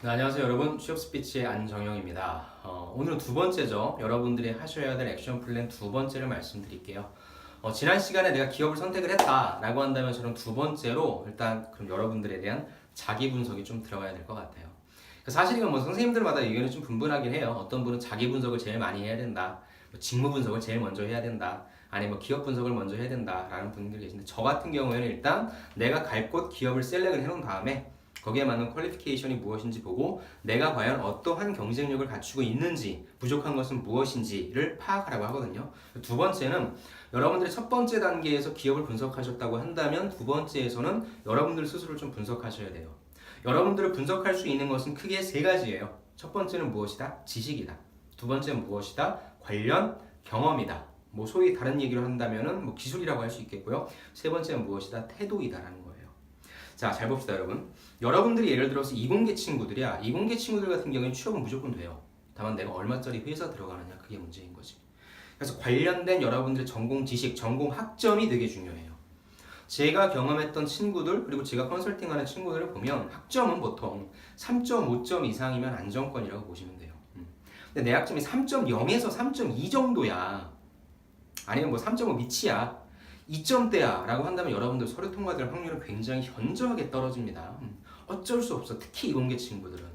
네, 안녕하세요 여러분, 취업스피치의 안정영입니다. 오늘은 두 번째죠. 여러분들이 하셔야 될 액션 플랜 두 번째를 말씀드릴게요. 지난 시간에 내가 기업을 선택을 했다라고 한다면 저는 두 번째로 일단 그럼 여러분들에 대한 자기 분석이 좀 들어가야 될 것 같아요. 사실 이건 뭐 선생님들마다 의견이 좀 분분하긴 해요. 어떤 분은 자기 분석을 제일 많이 해야 된다, 뭐 직무 분석을 제일 먼저 해야 된다, 아니면 뭐 기업 분석을 먼저 해야 된다라는 분들이 계신데, 저 같은 경우에는 일단 내가 갈 곳 기업을 셀렉을 해놓은 다음에 거기에 맞는 퀄리피케이션이 무엇인지 보고 내가 과연 어떠한 경쟁력을 갖추고 있는지, 부족한 것은 무엇인지를 파악하라고 하거든요. 두 번째는 여러분들이 첫 번째 단계에서 기업을 분석하셨다고 한다면 두 번째에서는 여러분들 스스로를 좀 분석하셔야 돼요. 여러분들을 분석할 수 있는 것은 크게 세 가지예요. 첫 번째는 무엇이다? 지식이다. 두 번째는 무엇이다? 관련 경험이다. 뭐 소위 다른 얘기로 한다면은 뭐 기술이라고 할 수 있겠고요. 세 번째는 무엇이다? 태도이다라는 거예요. 자, 잘 봅시다, 여러분. 여러분들이 예를 들어서 이공계 친구들이야. 이공계 친구들 같은 경우에는 취업은 무조건 돼요. 다만 내가 얼마짜리 회사 들어가느냐, 그게 문제인 거지. 그래서 관련된 여러분들의 전공 지식, 전공 학점이 되게 중요해요. 제가 경험했던 친구들, 그리고 제가 컨설팅하는 친구들을 보면 학점은 보통 3.5점 이상이면 안정권이라고 보시면 돼요. 근데 내 학점이 3.0에서 3.2 정도야. 아니면 뭐 3.5 밑이야. 2점대야 라고 한다면 여러분들 서류 통과될 확률은 굉장히 현저하게 떨어집니다. 어쩔 수 없어. 특히 이공계 친구들은.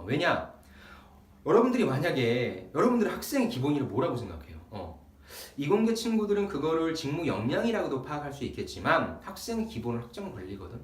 왜냐? 여러분들이 만약에 여러분들의 학생의 기본이를 뭐라고 생각해요? 이공계 친구들은 그거를 직무 역량이라고도 파악할 수 있겠지만 학생의 기본은 학점 걸리거든.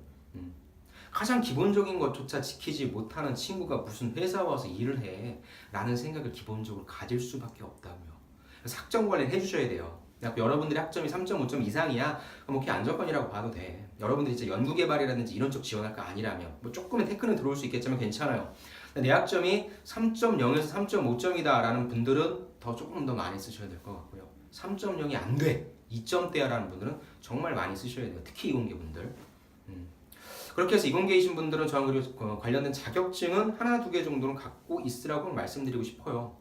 가장 기본적인 것조차 지키지 못하는 친구가 무슨 회사 와서 일을 해 라는 생각을 기본적으로 가질 수밖에 없다고요. 그래서 학점 관리를 해주셔야 돼요. 여러분들의 학점이 3.5점 이상이야, 그럼 오케이, 안정권이라고 봐도 돼. 여러분들이 진짜 연구개발이라든지 이런 쪽 지원할 거 아니라면 뭐 조금의 테크는 들어올 수 있겠지만 괜찮아요. 내 학점이 3.0에서 3.5점이다 라는 분들은 조금 더 많이 쓰셔야 될 것 같고요. 3.0이 안 돼, 2점대야 라는 분들은 정말 많이 쓰셔야 돼요. 특히 이공계 분들. 그렇게 해서 이공계이신 분들은 저랑 그리고 관련된 자격증은 하나 두 개 정도는 갖고 있으라고 말씀드리고 싶어요.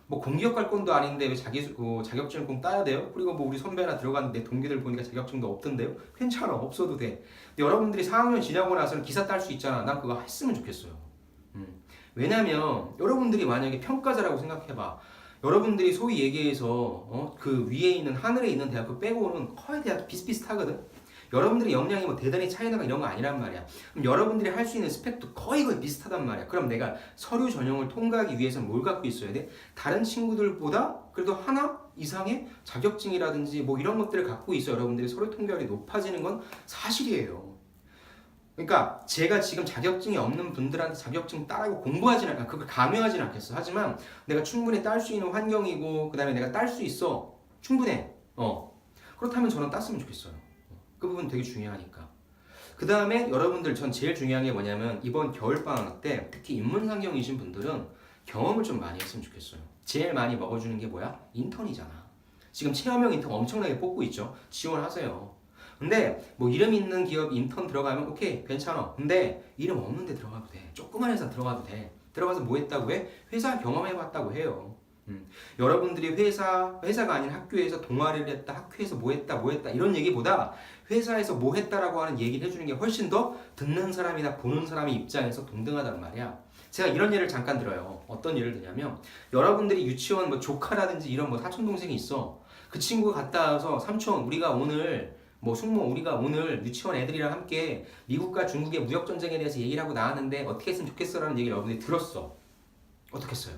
뭐 공기업 갈 건도 아닌데 왜 자격증을 꼭 따야 돼요? 그리고 뭐 우리 선배나 들어갔는데 동기들 보니까 자격증도 없던데요? 괜찮아, 없어도 돼. 근데 여러분들이 4학년 지나고 나서는 기사 딸 수 있잖아. 난 그거 했으면 좋겠어요. 왜냐면 여러분들이 만약에 평가자라고 생각해봐. 여러분들이 소위 얘기해서 그 위에 있는 하늘에 있는 대학교 빼고는 거의 대학교 비슷비슷하거든. 여러분들의 역량이 뭐 대단히 차이나가 이런 거 아니란 말이야. 그럼 여러분들이 할 수 있는 스펙도 거의 비슷하단 말이야. 그럼 내가 서류 전형을 통과하기 위해서는 뭘 갖고 있어야 돼? 다른 친구들보다 그래도 하나 이상의 자격증이라든지 뭐 이런 것들을 갖고 있어 여러분들이 서류 통과율이 높아지는 건 사실이에요. 그러니까 제가 지금 자격증이 없는 분들한테 자격증 따라고 공부하진 않아, 그걸 강요하진 않겠어. 하지만 내가 충분히 딸 수 있는 환경이고 그 다음에 내가 딸 수 있어. 충분해. 그렇다면 저는 땄으면 좋겠어요. 그 부분 되게 중요하니까. 그 다음에 여러분들, 전 제일 중요한 게 뭐냐면 이번 겨울방학 때 특히 인문상경이신 분들은 경험을 좀 많이 했으면 좋겠어요. 제일 많이 먹어주는 게 뭐야? 인턴이잖아. 지금 체험형 인턴 엄청나게 뽑고 있죠. 지원하세요. 근데 뭐 이름 있는 기업 인턴 들어가면 오케이, 괜찮아. 근데 이름 없는 데 들어가도 돼. 조그만 회사 들어가도 돼. 들어가서 뭐 했다고 해? 회사 경험해봤다고 해요. 여러분들이 회사가 아닌 학교에서 동아리를 했다, 학교에서 뭐 했다 이런 얘기보다 회사에서 뭐 했다라고 하는 얘기를 해주는 게 훨씬 더 듣는 사람이나 보는 사람의 입장에서 동등하단 말이야. 제가 이런 예를 잠깐 들어요. 어떤 예를 드냐면 여러분들이 유치원 뭐 조카라든지 이런 뭐 사촌 동생이 있어. 그 친구가 갔다 와서 삼촌, 우리가 오늘 뭐 숙모, 우리가 오늘 유치원 애들이랑 함께 미국과 중국의 무역 전쟁에 대해서 얘기를 하고 나왔는데 어떻게 했으면 좋겠어라는 얘기를 여러분들이 들었어. 어떻게 했어요?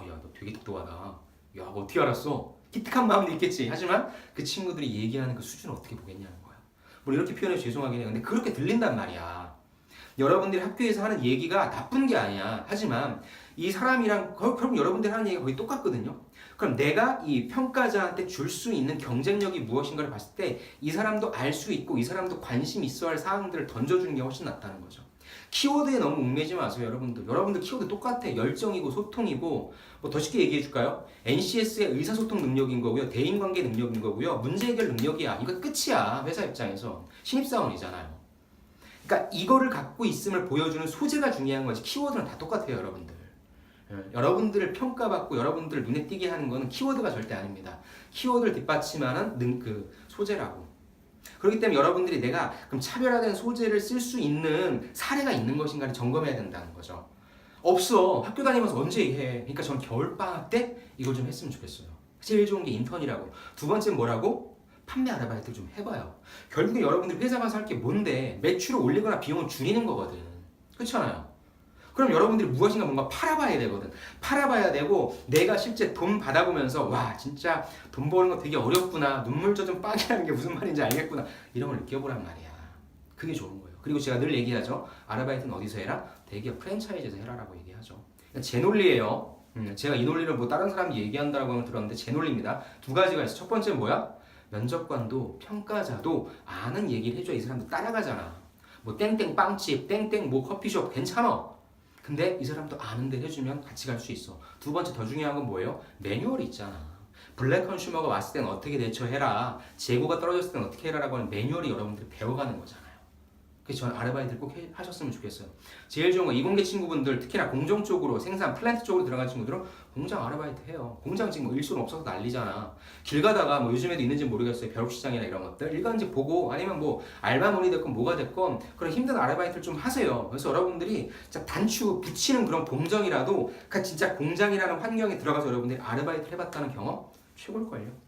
야, 너 되게 똑똑하다. 야, 어떻게 알았어? 기특한 마음도 있겠지. 하지만 그 친구들이 얘기하는 그 수준을 어떻게 보겠냐는 거야. 뭐 이렇게 표현해서 죄송하긴 해. 근데 그렇게 들린단 말이야. 여러분들이 학교에서 하는 얘기가 나쁜 게 아니야. 하지만 이 사람이랑 결국 여러분들이 하는 얘기가 거의 똑같거든요. 그럼 내가 이 평가자한테 줄 수 있는 경쟁력이 무엇인가를 봤을 때 이 사람도 알 수 있고 이 사람도 관심 있어 할 사항들을 던져주는 게 훨씬 낫다는 거죠. 키워드에 너무 얽매지 마세요, 여러분들. 여러분들 키워드 똑같아. 열정이고 소통이고, 뭐 더 쉽게 얘기해 줄까요? NCS의 의사소통 능력인 거고요. 대인관계 능력인 거고요. 문제 해결 능력이야. 이거 끝이야. 회사 입장에서. 신입사원이잖아요. 그러니까 이거를 갖고 있음을 보여주는 소재가 중요한 거지. 키워드는 다 똑같아요, 여러분들. 여러분들을 평가받고 여러분들을 눈에 띄게 하는 거는 키워드가 절대 아닙니다. 키워드를 뒷받침하는 그 소재라고. 그렇기 때문에 여러분들이 내가 그럼 차별화된 소재를 쓸 수 있는 사례가 있는 것인가를 점검해야 된다는 거죠. 없어. 학교 다니면서 언제 해? 그러니까 저는 겨울방학 때 이걸 좀 했으면 좋겠어요. 제일 좋은 게 인턴이라고. 두 번째는 뭐라고? 판매 아르바이트 좀 해봐요. 결국에 여러분들 회사 가서 할 게 뭔데? 매출을 올리거나 비용을 줄이는 거거든. 그렇잖아요. 그럼 여러분들이 무엇인가 뭔가 팔아봐야 되거든. 팔아봐야 되고 내가 실제 돈 받아보면서 와 진짜 돈 버는 거 되게 어렵구나. 눈물 젖은 빵이라는 게 무슨 말인지 알겠구나. 이런 걸 느껴보란 말이야. 그게 좋은 거예요. 그리고 제가 늘 얘기하죠. 아르바이트는 어디서 해라? 대기업 프랜차이즈에서 해라라고 얘기하죠. 제 논리예요. 제가 이 논리를 뭐 다른 사람이 얘기한다고 하면 들었는데 제 논리입니다. 두 가지가 있어. 첫 번째는 뭐야? 면접관도 평가자도 아는 얘기를 해줘야 이 사람도 따라가잖아. 뭐 땡땡 빵집, 땡땡 뭐 커피숍 괜찮아. 근데 이 사람도 아는 데 해주면 같이 갈 수 있어. 두 번째 더 중요한 건 뭐예요? 매뉴얼이 있잖아. 블랙 컨슈머가 왔을 땐 어떻게 대처해라. 재고가 떨어졌을 땐 어떻게 해라라고 하는 매뉴얼이 여러분들이 배워가는 거잖아요. 그래서 저는 아르바이트를 꼭 하셨으면 좋겠어요. 제일 좋은 건 이공계 친구분들, 특히나 공정 쪽으로 생산, 플랜트 쪽으로 들어간 친구들은 공장 아르바이트 해요. 공장 지금 뭐 일손 없어서 난리잖아. 길 가다가 뭐 요즘에도 있는지 모르겠어요. 벼룩시장이나 이런 것들 일간지 보고 아니면 뭐 알바몬이 됐건 뭐가 됐건 그런 힘든 아르바이트를 좀 하세요. 그래서 여러분들이 진짜 단추 붙이는 그런 봉정이라도 진짜 공장이라는 환경에 들어가서 여러분들이 아르바이트를 해봤다는 경험 최고일걸요.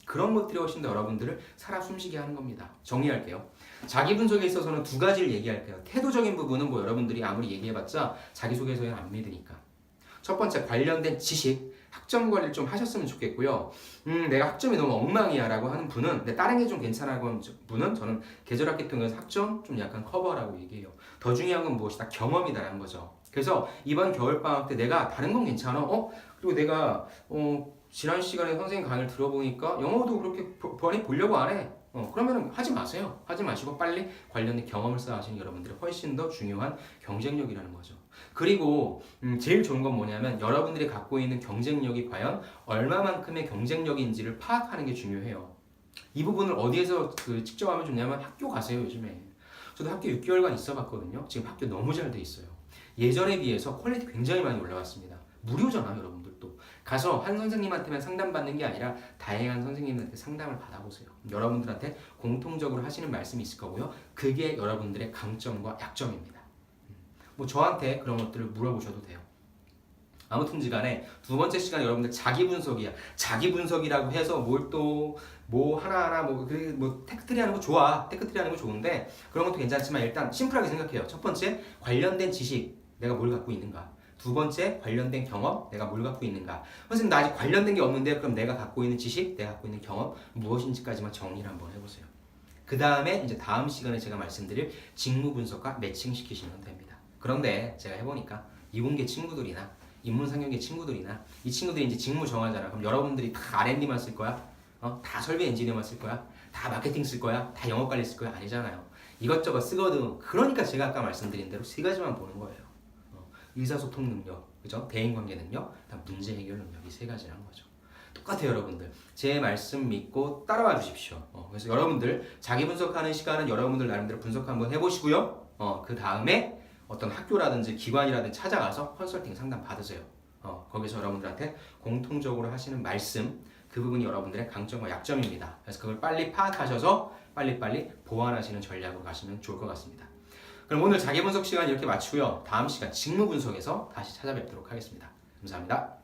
그런 것들이 훨씬 더 여러분들을 살아 숨쉬게 하는 겁니다. 정리할게요. 자기 분석에 있어서는 두 가지를 얘기할게요. 태도적인 부분은 뭐 여러분들이 아무리 얘기해봤자 자기소개서에는 안 믿으니까. 첫 번째 관련된 지식, 학점 관리를 좀 하셨으면 좋겠고요. 내가 학점이 너무 엉망이야 라고 하는 분은 근데 다른 게 좀 괜찮아고 하는 분은 저는 계절학기 통해서 학점 좀 약간 커버라고 얘기해요. 더 중요한 건 무엇이다? 경험이다라는 거죠. 그래서 이번 겨울방학 때 내가 다른 건 괜찮아? 그리고 내가 지난 시간에 선생님 강의를 들어보니까 영어도 그렇게 많이 보려고 안 해. 그러면 하지 마세요. 하지 마시고 빨리 관련된 경험을 쌓으시는 여러분들이 훨씬 더 중요한 경쟁력이라는 거죠. 그리고 제일 좋은 건 뭐냐면 여러분들이 갖고 있는 경쟁력이 과연 얼마만큼의 경쟁력인지를 파악하는 게 중요해요. 이 부분을 어디에서 측정하면 좋냐면 학교 가세요. 요즘에 저도 학교 6개월간 있어 봤거든요. 지금 학교 너무 잘 돼 있어요. 예전에 비해서 퀄리티 굉장히 많이 올라왔습니다. 무료잖아 여러분들도. 가서 한 선생님한테만 상담받는 게 아니라 다양한 선생님한테 상담을 받아보세요. 여러분들한테 공통적으로 하시는 말씀이 있을 거고요. 그게 여러분들의 강점과 약점입니다. 뭐 저한테 그런 것들을 물어보셔도 돼요. 아무튼지간에 두 번째 시간에 여러분들 자기 분석이야. 자기 분석이라고 해서 뭘 또 뭐 하나하나 뭐 테크트리 하는 거 좋아. 테크트리 하는 거 좋은데 그런 것도 괜찮지만 일단 심플하게 생각해요. 첫 번째 관련된 지식 내가 뭘 갖고 있는가. 두 번째 관련된 경험 내가 뭘 갖고 있는가. 선생님 나 아직 관련된 게 없는데 그럼 내가 갖고 있는 지식 내가 갖고 있는 경험 무엇인지까지만 정리를 한번 해보세요. 그 다음에 이제 다음 시간에 제가 말씀드릴 직무 분석과 매칭시키시면 됩니다. 그런데 제가 해보니까 이공계 친구들이나 인문상경계 친구들이나 이 친구들이 이제 직무 정하잖아. 그럼 여러분들이 다 R&D만 쓸 거야? 다 설비 엔지니어만 쓸 거야? 다 마케팅 쓸 거야? 다 영업 관리 쓸 거야? 아니잖아요. 이것저것 쓰거든. 그러니까 제가 아까 말씀드린 대로 세 가지만 보는 거예요. 의사소통 능력, 그죠? 대인관계 능력, 문제 해결 능력 이 세 가지라는 거죠. 똑같아요, 여러분들. 제 말씀 믿고 따라와 주십시오. 그래서 여러분들 자기 분석하는 시간은 여러분들 나름대로 분석 한번 해보시고요. 그 다음에 어떤 학교라든지 기관이라든지 찾아가서 컨설팅 상담 받으세요. 거기서 여러분들한테 공통적으로 하시는 말씀 그 부분이 여러분들의 강점과 약점입니다. 그래서 그걸 빨리 파악하셔서 빨리빨리 보완하시는 전략으로 가시면 좋을 것 같습니다. 그럼 오늘 자기 분석 시간 이렇게 마치고요. 다음 시간 직무 분석에서 다시 찾아뵙도록 하겠습니다. 감사합니다.